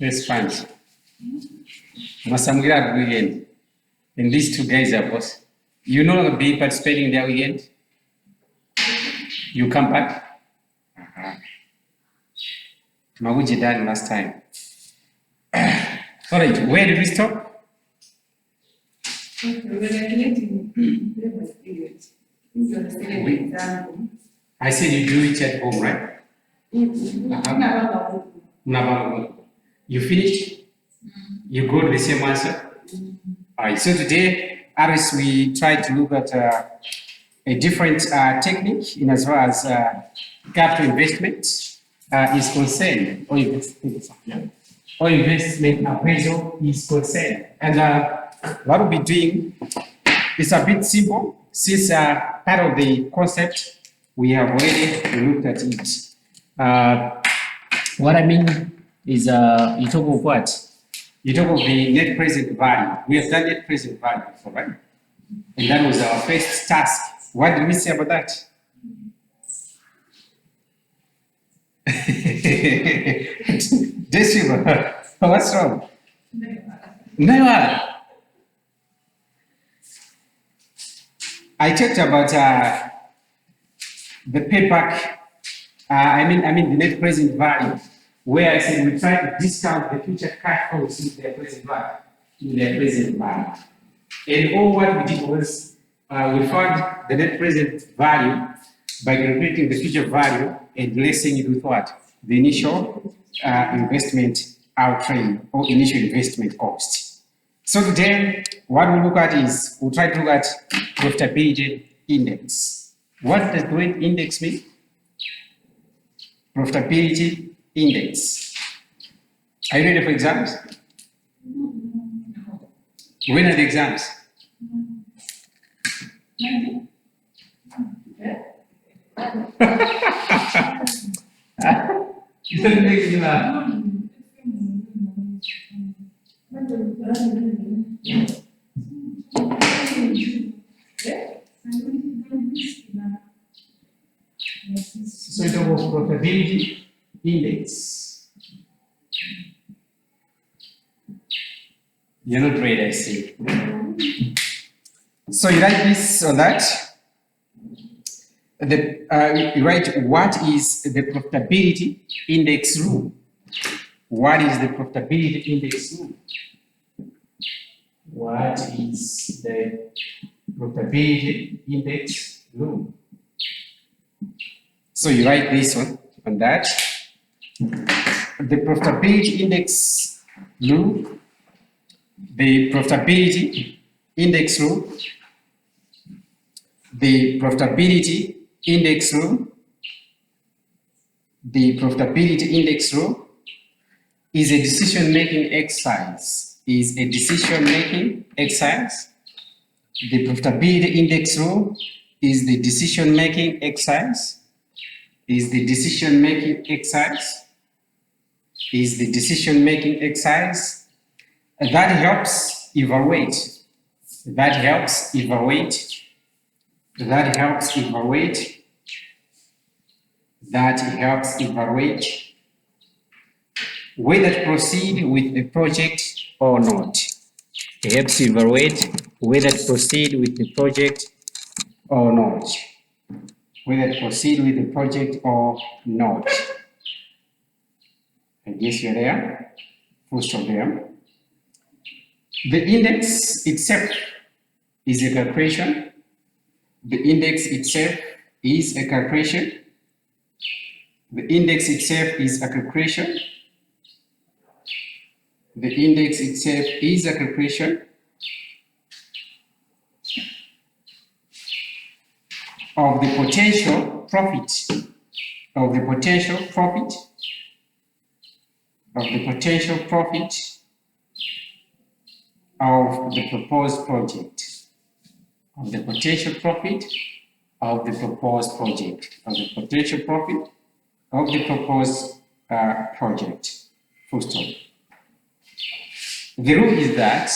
Yes, fine. Masamgira weekend. And these two guys are boss. You no longer be participating in their weekend? You come back? Maguji died last time. All right, where did we stop? I said you do it at home, right? You finished? You got the same answer? All right, so today, Aris, we try to look at a different technique in as far as capital investment is concerned, or investment appraisal is concerned. And what we'll be doing is a bit simple, since part of the concept we have already looked at it. What I mean is, you talk of what? You talk of the net present value. We have done net present value before, right? And that was our first task. What did we say about that? Decimal. What's wrong? Never. I talked about the payback. I mean the net present value, where I said we try to discount the future cash flows in their present value, And all what we did was we found the net present value by calculating the future value and replacing it with what? The initial investment outlay or initial investment cost. So today, what we look at is, we'll try to look at profitability index. What does the word index mean? Profitability index. Are you ready for exams? When are the exams? You don't make me laugh. So it was profitability index. You're not ready, I see. So you write this or that. You write what is the profitability index rule. What is the profitability index rule? What is the profitability index rule? So you write this one on that. The profitability index rule. The profitability index rule. The profitability index rule. The profitability index rule is a decision-making exercise. The profitability index rule is the decision-making exercise. That helps evaluate. Whether to proceed with the project or not. It helps evaluate whether to proceed with the project or not. I guess you're there. Full stop there. The index itself is a calculation. The index itself is a calculation of the potential profit of the proposed project. Full stop. The rule is that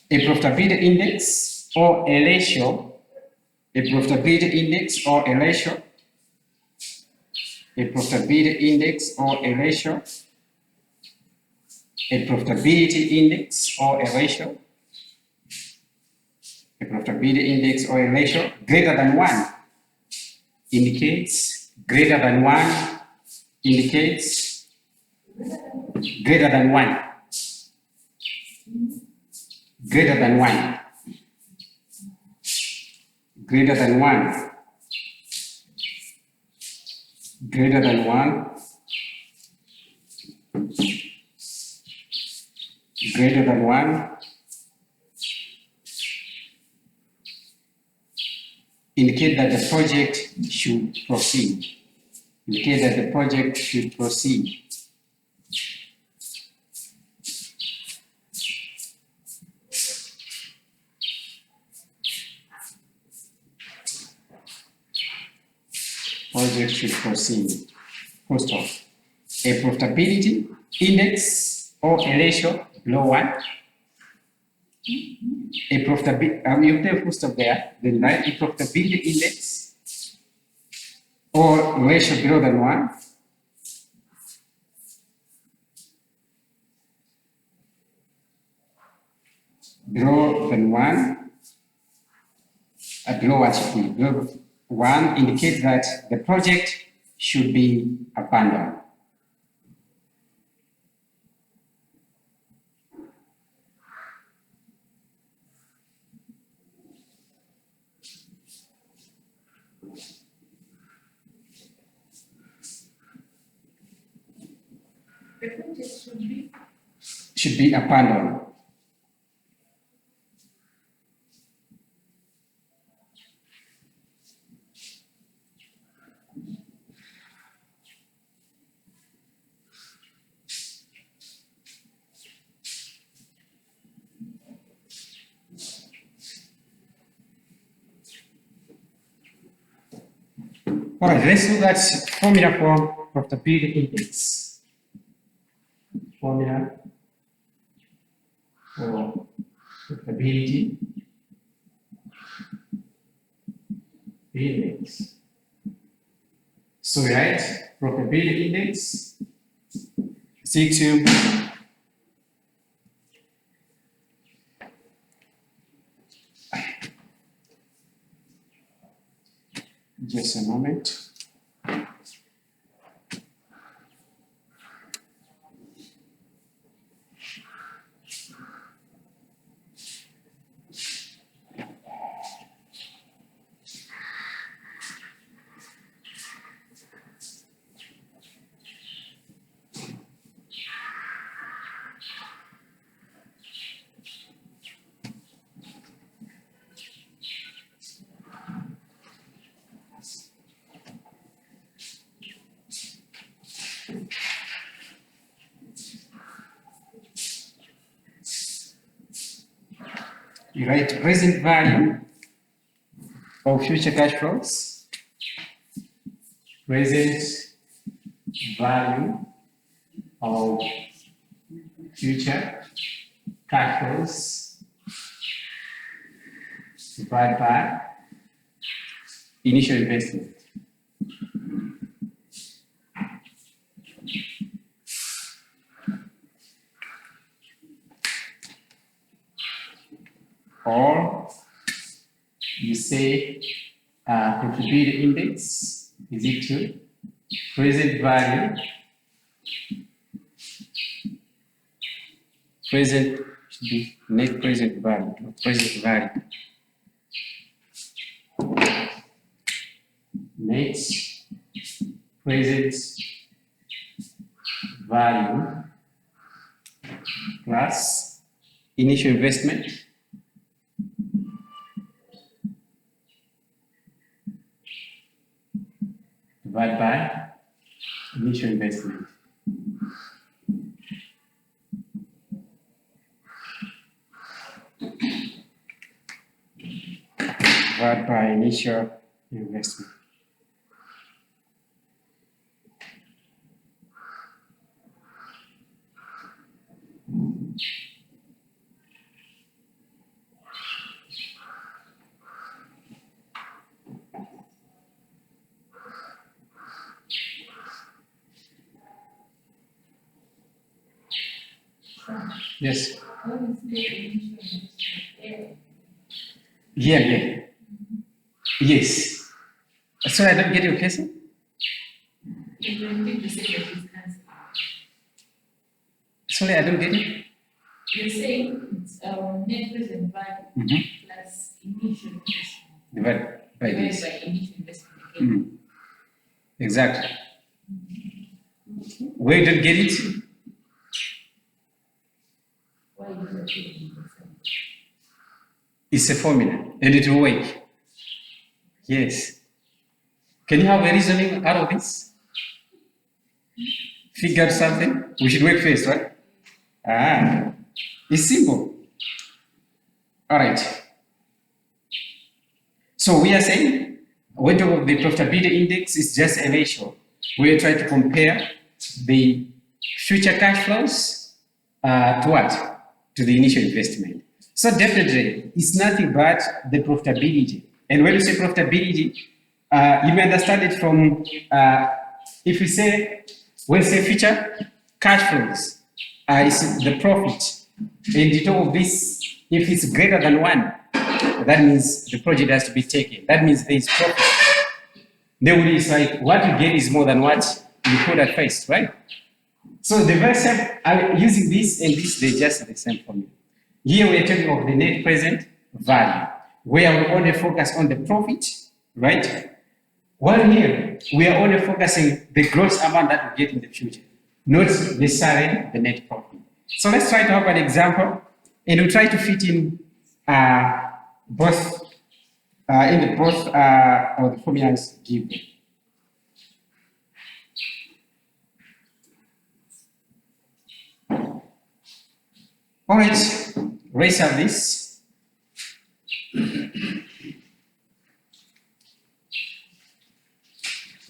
a profitability index or a ratio, a profitability index or a ratio, a profitability index or a ratio, a profitability index or a ratio, a profitability index or a ratio greater than 1 indicates greater than 1 indicates greater than 1, greater than 1, greater than 1, greater than 1, greater than 1, indicate that the project should proceed. Indicate that the project should proceed. Project should proceed. Full stop. A profitability index or a ratio below 1. A profitability, you have full stop there, then write a profitability index or ratio below than 1. Below than 1, below what should be? Below 1 indicates that the project should be abandoned. The project should be abandoned. All right, let's look at formula for profitability index. Formula for profitability index. So we write profitability index is equal to just a moment. You write present value of future cash flows, present value of future cash flows divided by initial investment. Or you say profitability index is equal to present value, present should be net present value, present value, net present value plus initial investment divided by initial investment. Divided by initial investment. Yes. What is the initial investment? Yeah. Yes. Sorry, I don't get your question. If you repeat the sentence, answer. Sorry, I don't get it. You're saying it's net present value Mm-hmm. plus initial investment Divided by divided this. by initial investment. Mm. Exactly. Where you don't get it? Why is that taking this? It's a formula and it will work. Yes. Can you have a reasoning out of this? Figure out something? We should work first, right? It's simple. All right. So we are saying when talk of the profitability index is just a ratio. We are trying to compare the future cash flows to what? To the initial investment. So definitely, it's nothing but the profitability. And when you say profitability, you may understand it from if we say when we say future cash flows, is the profit. And you talk of this, if it's greater than 1, that means the project has to be taken. That means there is profit. Then it's like what you get is more than what you put at first, right? So the very same, using this and this, they're just the same formula. Here we are talking of the net present value, where we only focus on the profit, right? While here, we are only focusing the gross amount that we get in the future, not necessarily the net profit. So let's try to have an example, and we'll try to fit in both of the formulas given. All right, let's have this.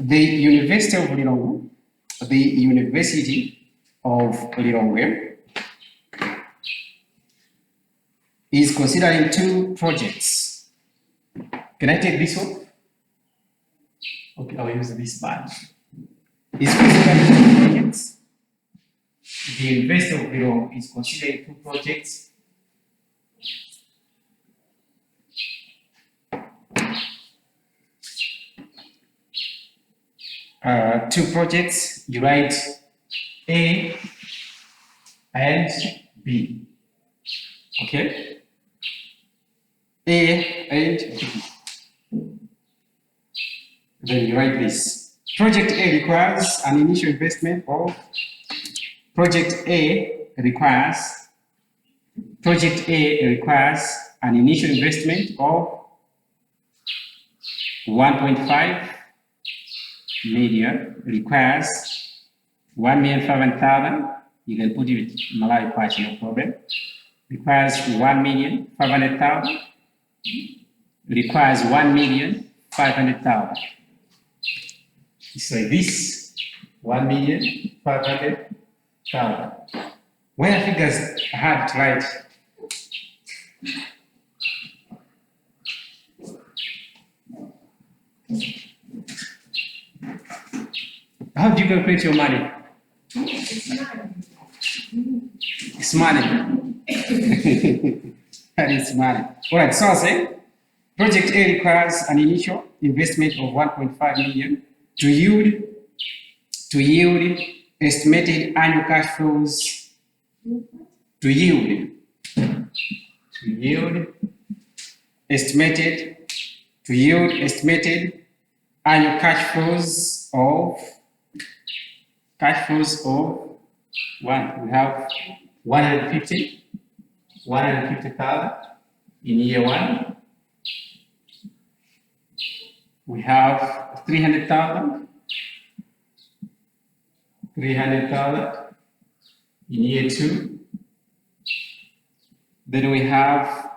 The University of Lilongwe is considering 2 projects. Can I take this one? Okay, I'll use this badge. Is considering 2 projects. The University of Lilongwe is considering 2 projects. Two projects, you write A and B. Okay? A and B. Then you write this. Project A requires an initial investment of Project A requires an initial investment of 1.5 million, requires 1,500,000. You can put it with Malay patch, no problem. Requires 1,500,000. Requires 1,500,000. It's like this, 1,500,000. Where figures hard to write? How do you calculate your money? It's money. That is money. All right, so I say, Project A requires an initial investment of 1.5 million to yield estimated annual cash flows. To yield estimated annual cash flows of one. We have 150,000 in year 1. We have 300,000 in year 2. Then we have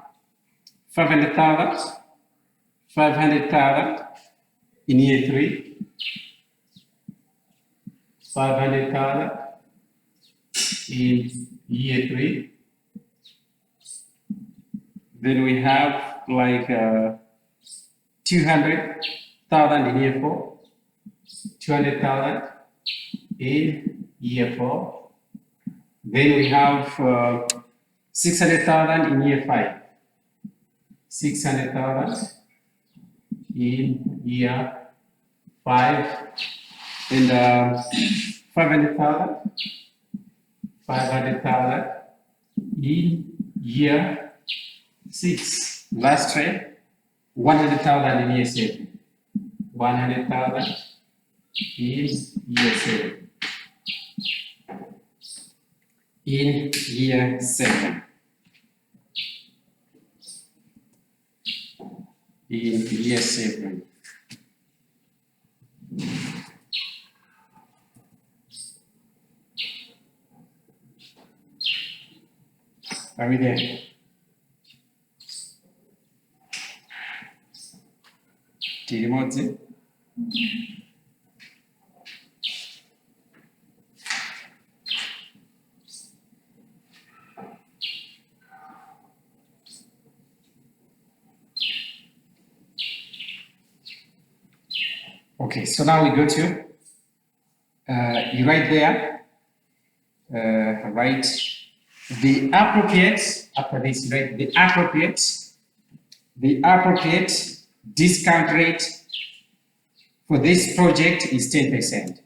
500,000 in year 3. 500,000 in year 3. Then we have like 200,000 in year 4. 200,000 in year 4. Then we have 600,000 in year 5. 600,000 in year 5. And 500,000. 500,000 in year 6. Last trade, 100,000 in year 7. 100,000 in year 7. In year 7. In year 7. Are we there? Timothy? Okay, so now we go to, you write there, write the appropriate, after this, write the appropriate discount rate for this project is 10%.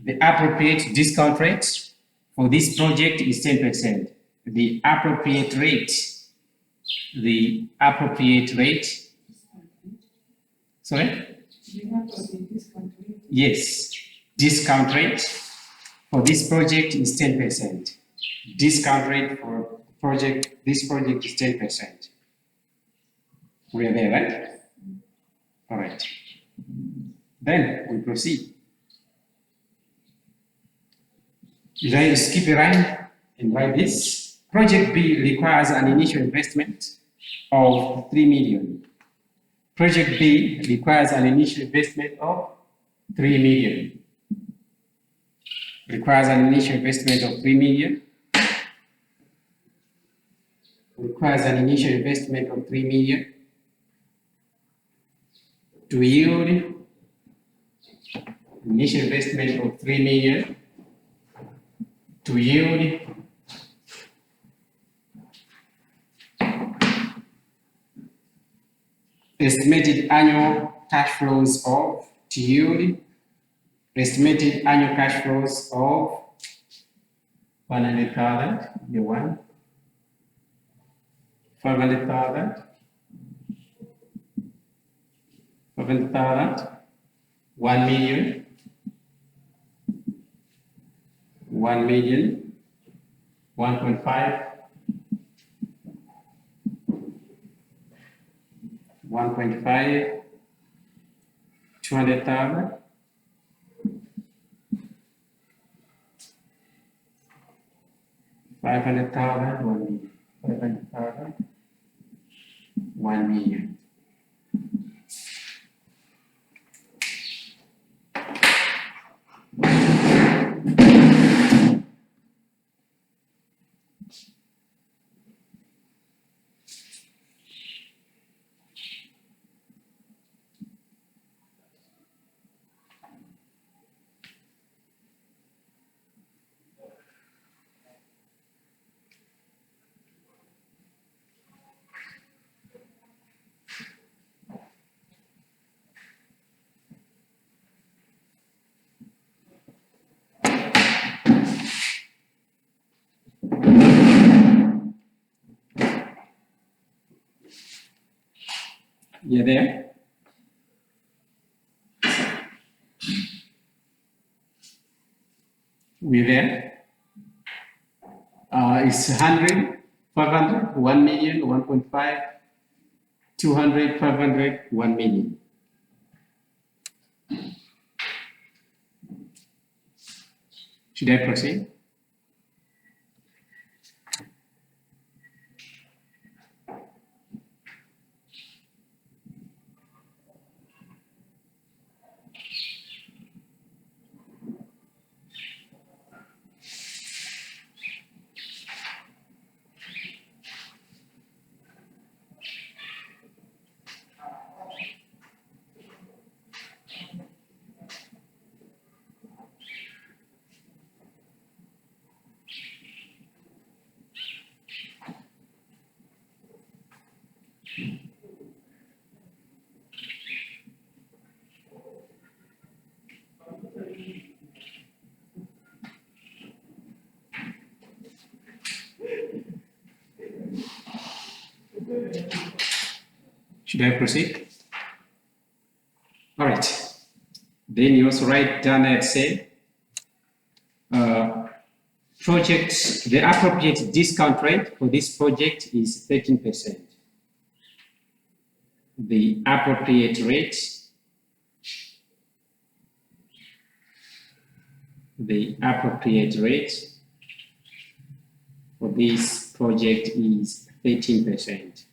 The appropriate discount rate for this project is 10%. The appropriate rate, sorry? Yes, discount rate for this project is 10%. Discount rate for this project is 10%. We are there, right? All right. Then we proceed. I skip a line and write this. Project B requires an initial investment of 3 million. Project B requires an initial investment of 3 million. Requires an initial investment of 3 million. Requires an initial investment of 3 million to yield initial investment of 3 million to yield estimated annual cash flows of estimated annual cash flows of 100,000 year 1, 500,000, 1 million, 1 million, 1.5, 1.5, 200,000, 500,000, 1 million, 500,000, 1 million. You there? We there? It's 100, 500, 1 million, 1.5, 200, 500, 1 million. Should I proceed? Should I proceed? All right. Then you also write down that say, project, the appropriate discount rate for this project is 13%. The appropriate rate, for this project is 13%.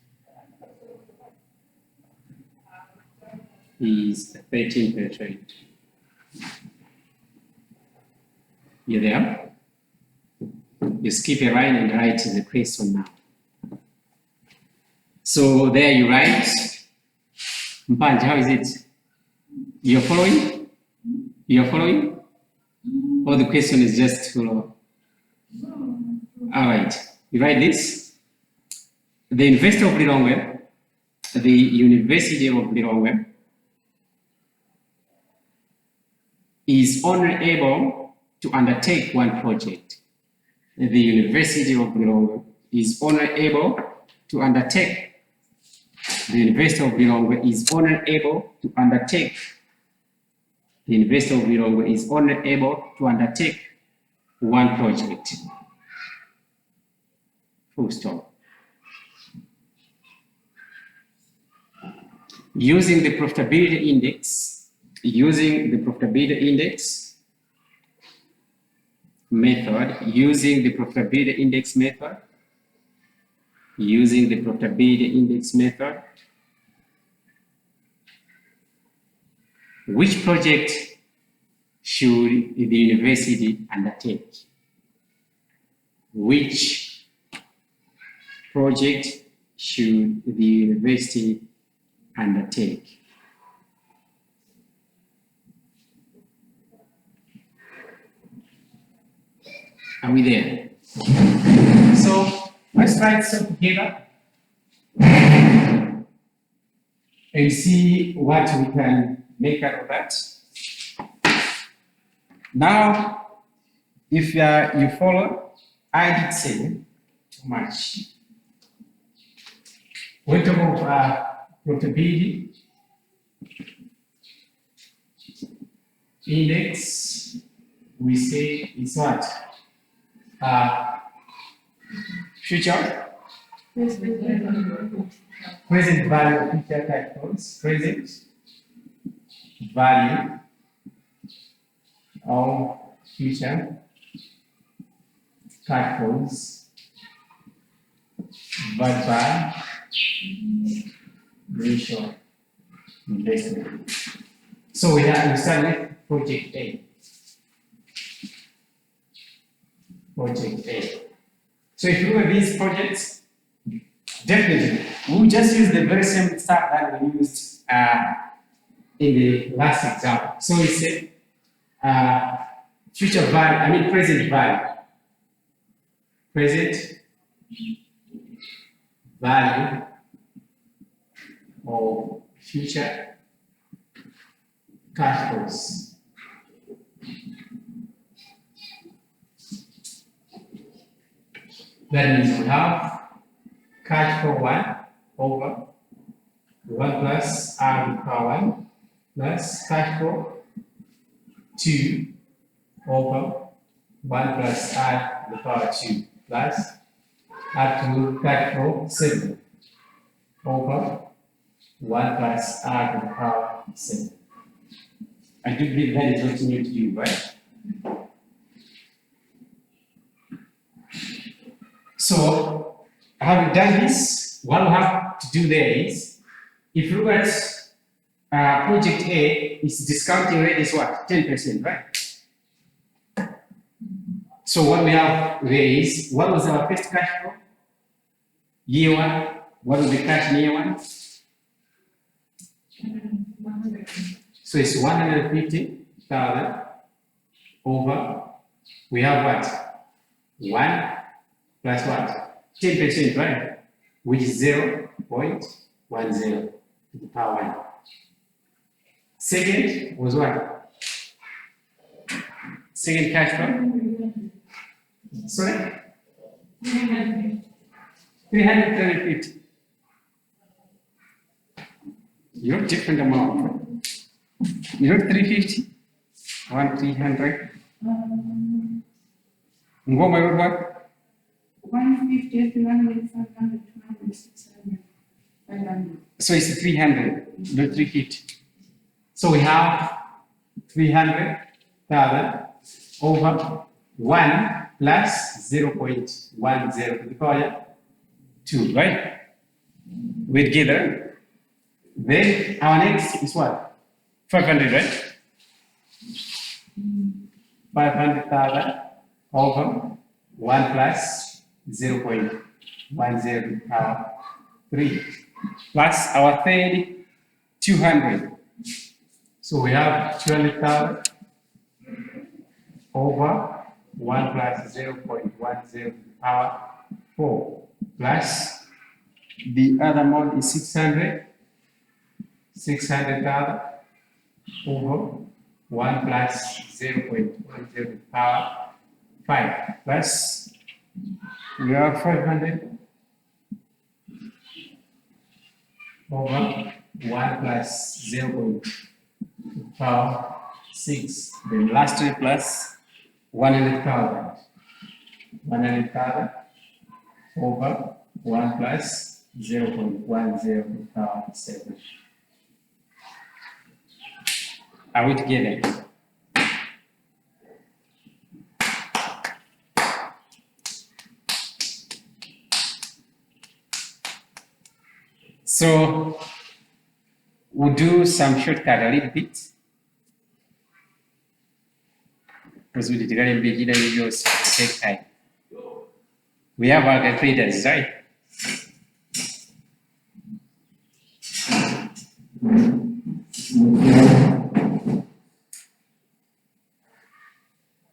Is 13%. You there? You skip a line and write the question now. So there you write. Mpanji, how is it? You're following? You're following? Or the question is just follow? All right. You write this. The University of Lilongwe, is only able to undertake one project. The University of Lilongwe is only able to undertake. The University of Lilongwe is only able to undertake. The University of Lilongwe is only able to undertake one project. Full stop. Using the profitability index method, which project should the university undertake? Which project should the university undertake? Are we there? So let's try it some together and see what we can make out of that. Now, if you follow, I did say too much. We talk about profitability index. We say it's what? Future present value of future cash flows, present value of future cash flows, but by ratio investment. So we start with project A. Project A. So if you look at these projects, definitely we'll just use the very same stuff that we used in the last example. So we say future value, present value. Present value of future cash flows. That means we have cash flow 1 over 1 plus R to the power 1 plus cash flow 2 over 1 plus R to the power 2 plus up to cash flow 7 over 1 plus R to the power 7. I do believe that is what you need to do, right? So, having done this, what we have to do there is, if you look at project A, its discounting rate is what? 10%, right? So what we have there is, what was our first cash flow? Year 1. What was the cash in year 1? So it's 150,000 over, we have what? 1 plus what? 10%, right? Which is 0.10 to the power 1. Second was what? Second cash flow? Sorry? 350. You wrote different amount. You wrote 350, 300. Ngoma, you wrote what? 150, 300, 500, 200, 600, 500. So it's 300, not 350. So we have 300,000 over 1 plus 0.10 to the power 2, right? We together. Then our next is what? 500, right? 500,000 over 1 plus 0.10 to the power 3 plus our third 200. So we have 200,000 over 1 plus 0.10 to the power 4 plus the other amount is 600,000 over 1 plus 0.10 to the power 5 plus we have 500 over 1 plus 0.10 to the power 6. Then lastly plus 100,000 over 1 plus 0.10 to the power 7. Are we together? So we'll do some shortcut a little bit. Because we did a little bit, videos take time. We have our calculators, right?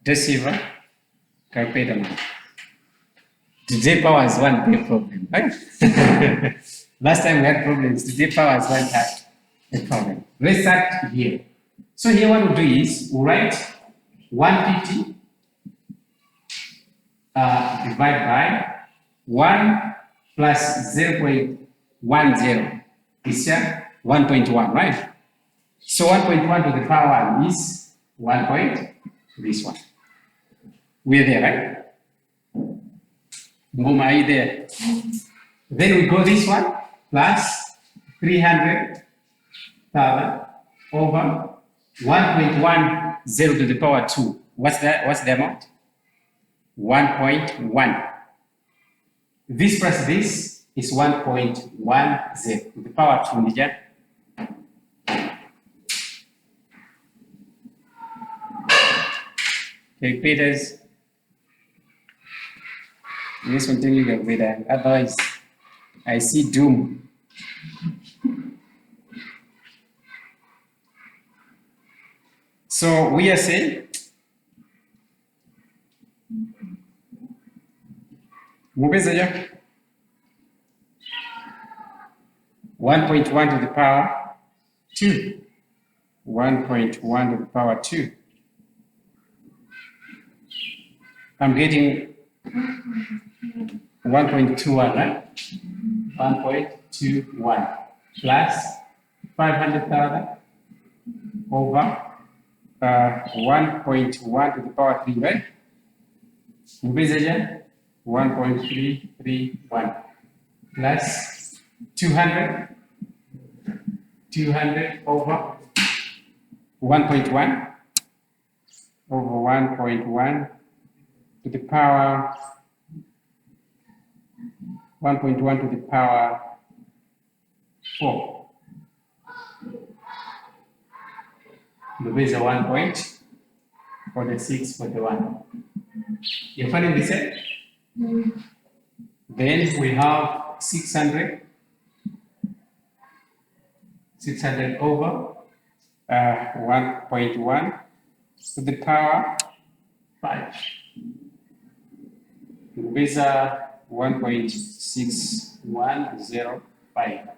Deceiver, calculator. Today power is one big problem, right? Last time we had problems, today power is one type of problem. Let's start here. So here what we'll do is we'll write 150 divided by 1 plus 0.10 is 1.1, right? So 1.1 to the power 1 is 1 point, this one. We're there, right? Ngoma, are you there? Then we go this one plus 300,000 over 1.10 to the power 2. What's that? What's the amount? 1.1. This plus this is 1.10 to the power 2. Nija. Calculators. This one tell you calculator. Otherwise, I see doom. So we are saying Mubeza 1.1 to the power 2. 1.1 to the power 2. I'm getting 1.21, right? 1.21 plus 500,000 over 1.1 to the power 3, right? Mubeza 1.331 plus 200 over 1.1 over 1.1 to the power 1.1 to the power 4. The base is 1.4641. You're finding this set? Then we have 600 over 1.1 to the power 5. The base is 1.6105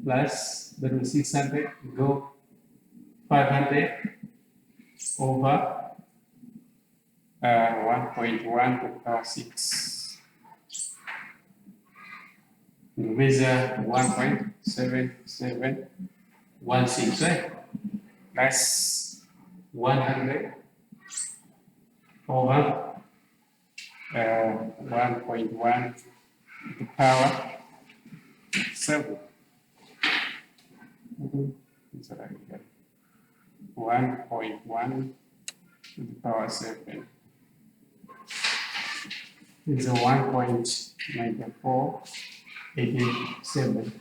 plus the 600 go 500 over 1.1 to the power 6. measure 1.7716, right? That's 100 over 1.1 to the power 7. Is that right? 1.1 to the power 7 is a 1.9487.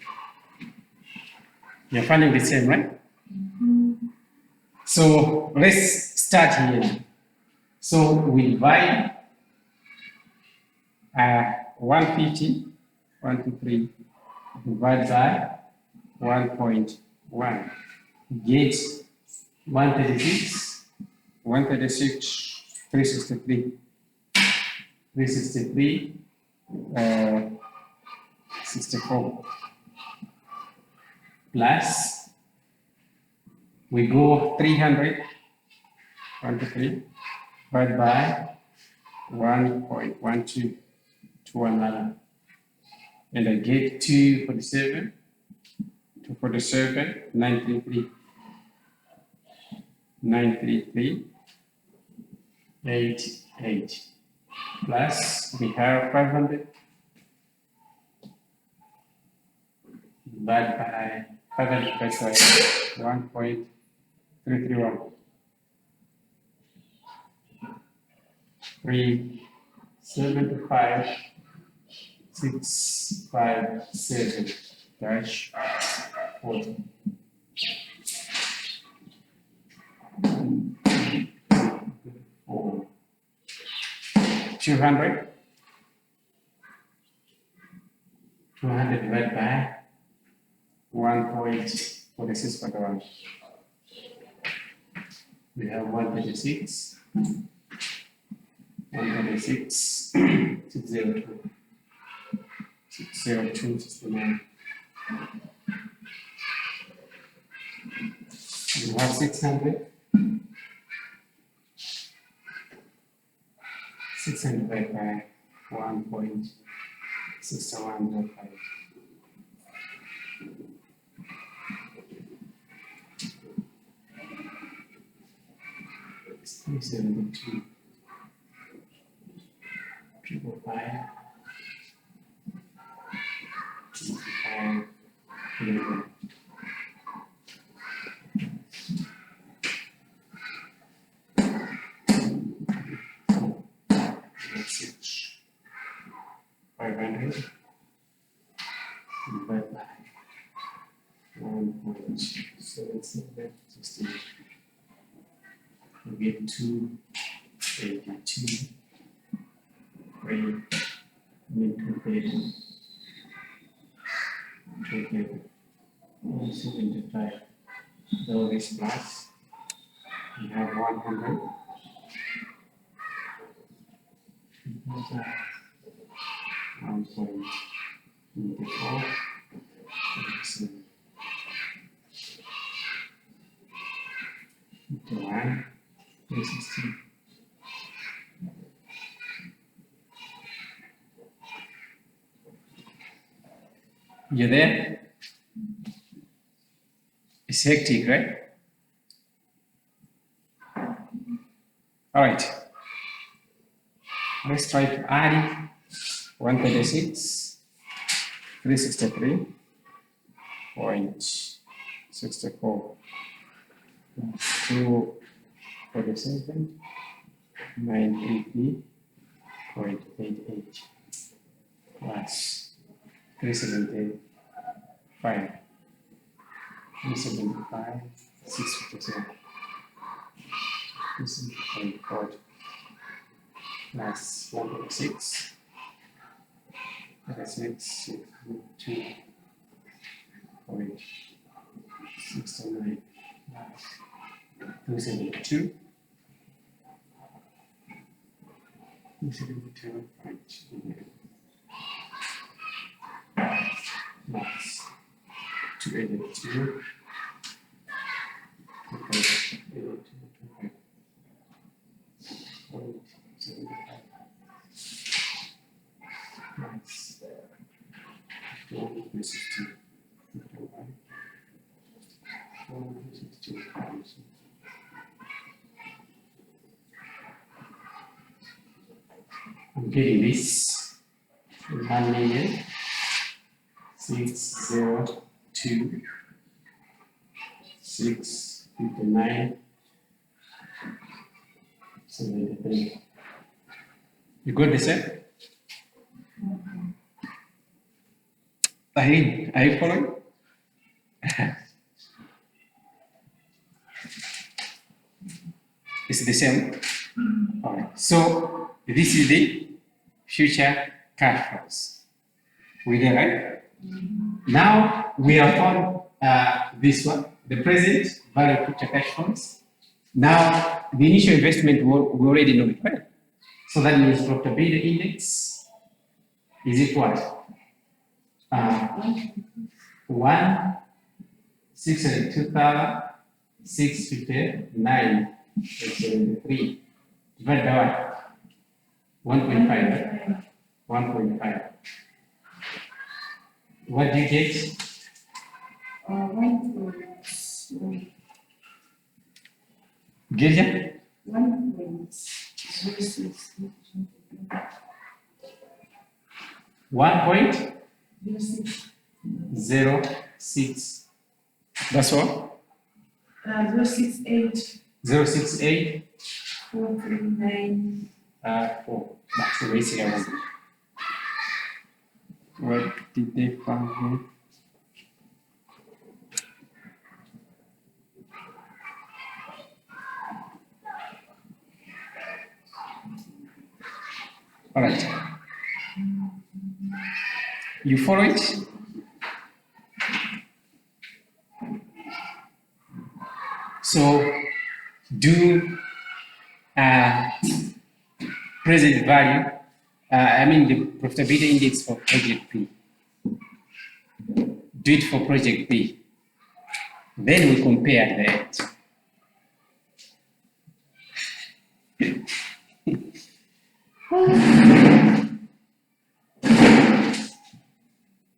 You're finding the same, right? So let's start here. So we divide 150, 123, divided by 1.1. Get 136, 363, 64. Plus, we go 300, 123, divided by 1.12 to another. And I get 247, 933, 88. Plus, we have 500 divided by 500 by 1.331. 375, 657 dash 40. 200 divided by 1.46 by 1. We have 136, 602, 69. We have 600. 600 divided by 1.6105. It's 372. 555. 11. Message 500 divided by 1.7716. We get 282. Rate into base 175. Though this plus, we have 100. 1.24. 1, 360. You there? It's hectic, right? All right. Let's try to add it. 136, 363.64. 247, 980.88 plus 375, 657, 370.40 plus 1.6, 2.69 plus 272. 272.11 plus 282. 2.82. Plus getting this 1,602,659.73. You got the set? Irene, are you following? It's the same. All right. So this is the future cash flows. We there, right? Now we have found this one, the present value of future cash flows. Now the initial investment we already know it, right? So that means profitability index is equal to 1,602,659.73 divided by what? 1.5. 1.5. What do you get? 1.06. Get it? 1.06. 1.06. That's all? 068. 068. 439. 4. That's the basic one. What did they find here? All right. You follow it? So do present value, the profitability index for project B. Do it for project B. Then we compare that.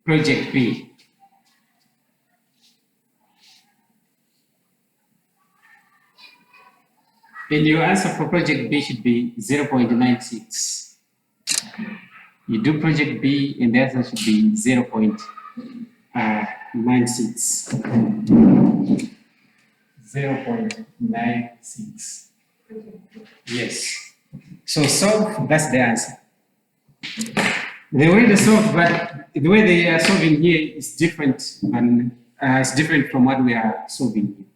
Project B. And your answer for project B should be 0.96. You do project B and the answer should be 0.96. 0.96. Yes. So solve, that's the answer. The way they solve, but the way they are solving here is different, and it's different from what we are solving here.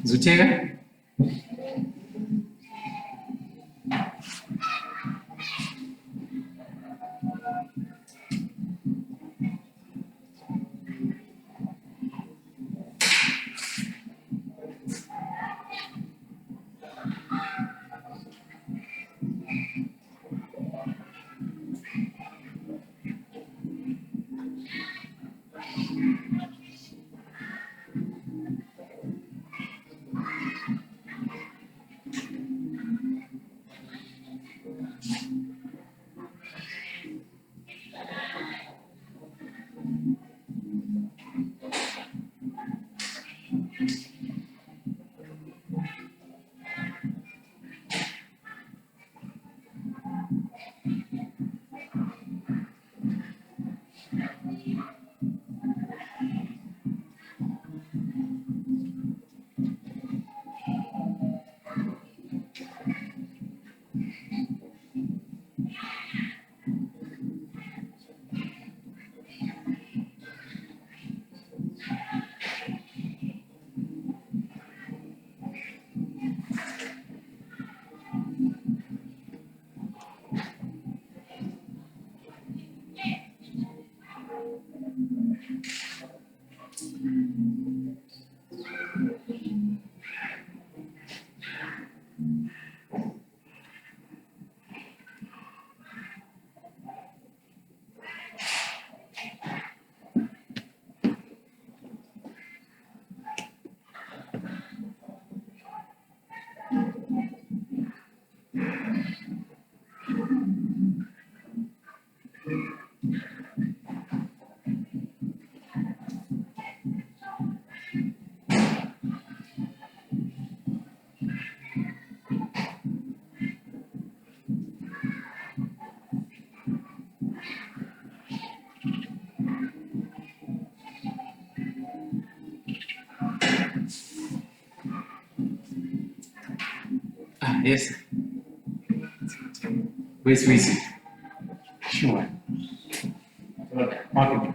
Zutega? Yes. Where's Wizzy? Sure. Okay.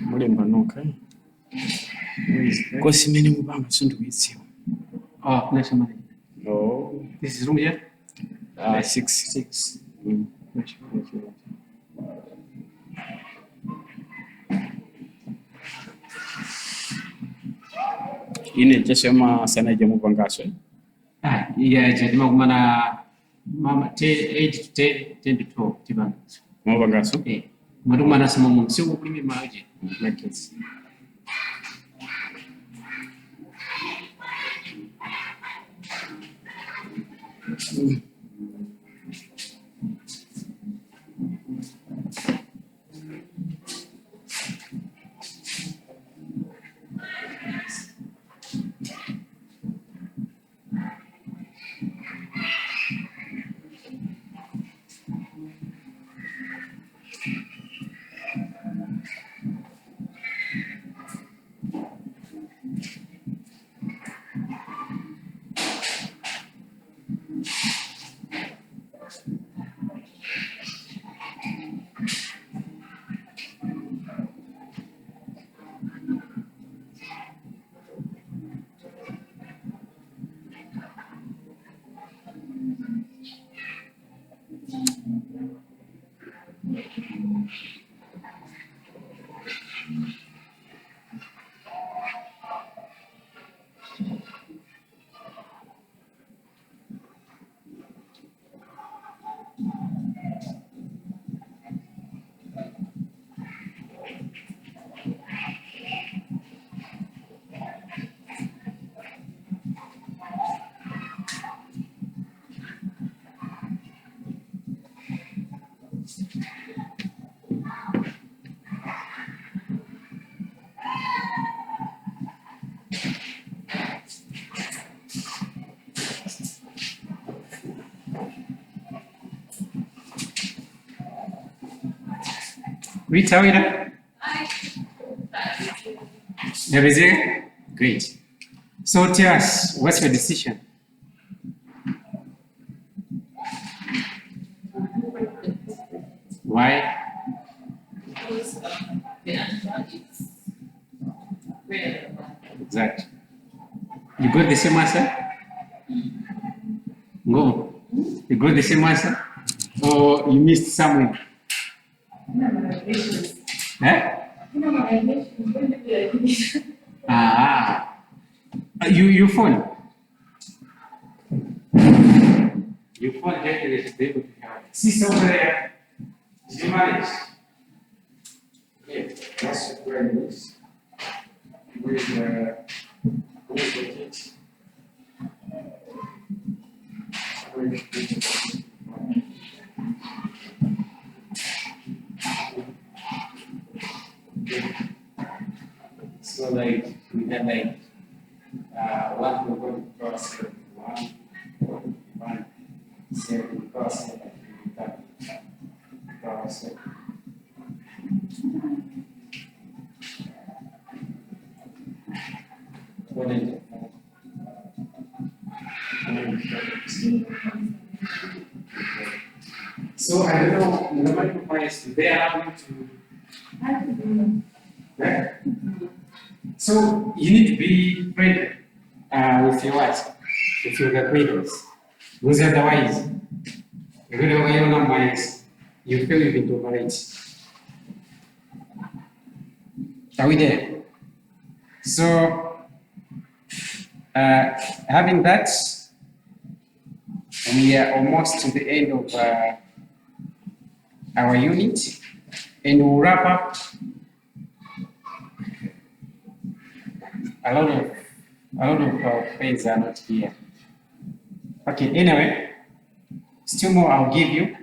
Mulemba noka. Kwa simeni mubanga sundu witsio. Oh, let's see. No. This is room here? 6. 6. Ine chashema sana jamu bangaso. Yeah, jadi mana mama 8 to 10 to 12 tibanga. Mau bangaso? Madu mana sama mum sio kulimi maji. Like this. Rita, Rita. Everything? Great. So tell us, what's your decision? Why? Because the answer is greater than one. Exactly. You got the same answer? Go. You got the same answer? Or you missed somewhere? Eh? You phone. You phone definitely to be able to help. See over there. Did you manage? Yeah, that's where it is. Where's the kit? So like we had like one we're going to cross it, one 7 cross it, cross it. What is it? So I don't know, the microphones, they allow you to. Right? So you need to be friendly with your wife, with your acquaintance. Because otherwise, you're going to wear your numbers, you feel you've been overrated. Are we there? So, having that, we are almost to the end of our unit, and we'll wrap up a lot of friends are not here. Okay, anyway, still more I'll give you.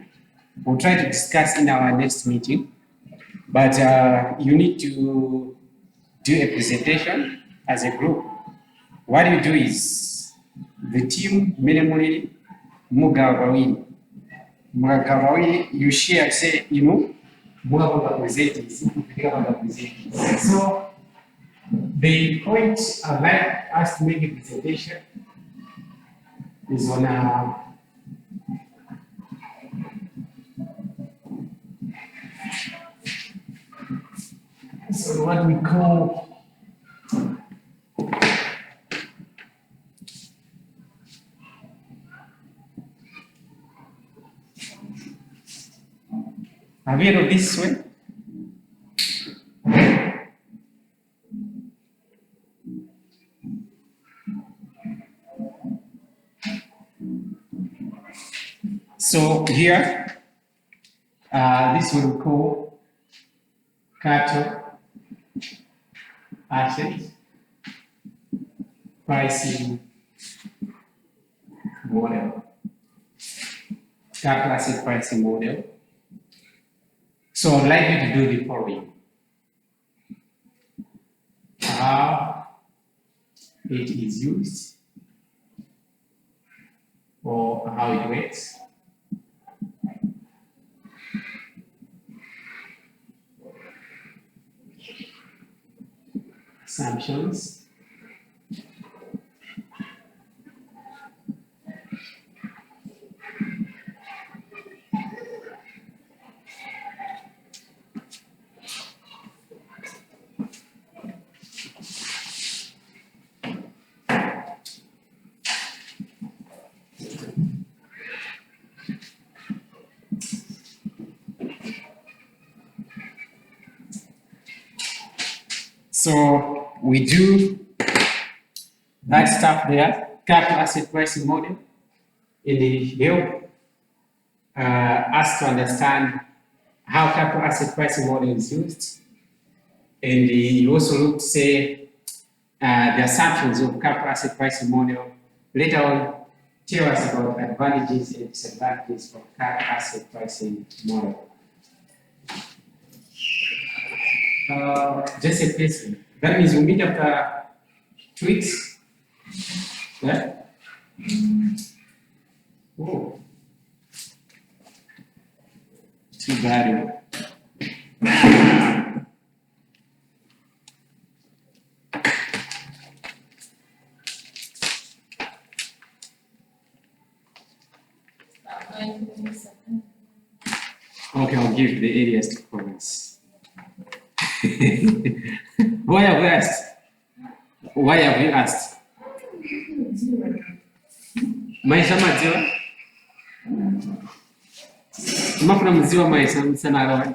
We'll try to discuss in our next meeting, but you need to do a presentation as a group. What you do is the team minimally mugawawili. You share, say, you know, so the point I'd like us to make a presentation is on so what we call have you heard of this one? So here, this one we call cattle asset pricing model. Cattle asset pricing model. So I'd like you to do the following. How it is used or how it works. Assumptions. So we do that stuff there, capital asset pricing model, and it help us to understand how capital asset pricing model is used. And you also look to say the assumptions of capital asset pricing model. Later on, tell us about advantages and disadvantages of capital asset pricing model. Just a person. That means we meet after 2 weeks. Yeah? Oh. Too bad. Okay, I'll give the areas to comments. Why have you asked? Why have you asked? Maisha maziwa? Mafuna maziwa maisha sana arawa.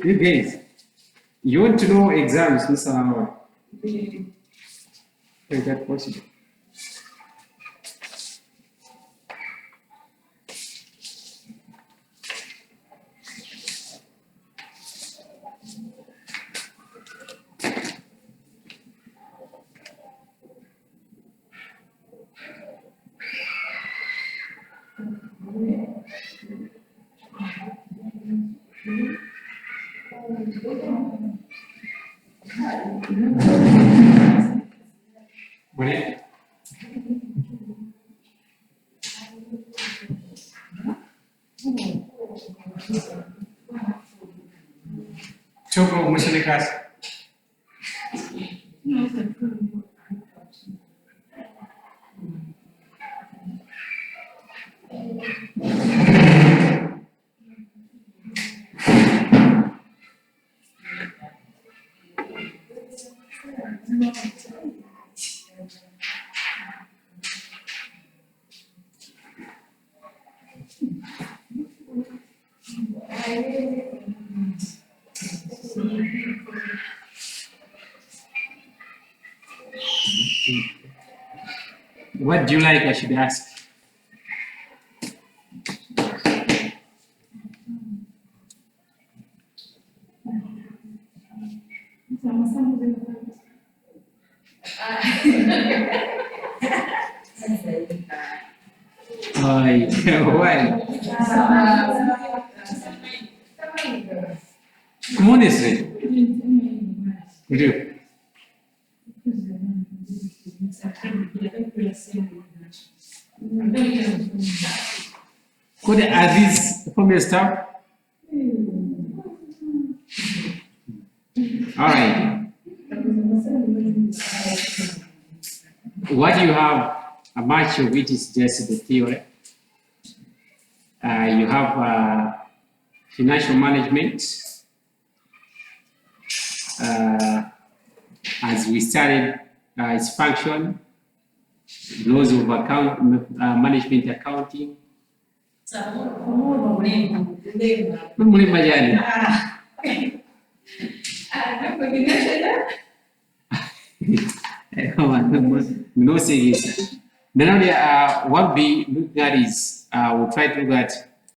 You guys, you want to know exams, Mr. Arawa? Is that possible? Boleh? Coba mesin keras. What do you like I should ask? Why? Honestly, would you? Could are these from your staff? All right. What you have, a much of it is just the theory. You have financial management. As we studied its function, laws of management accounting. Mulima jani. Come on, no serious. Then what we look at is we'll try to look at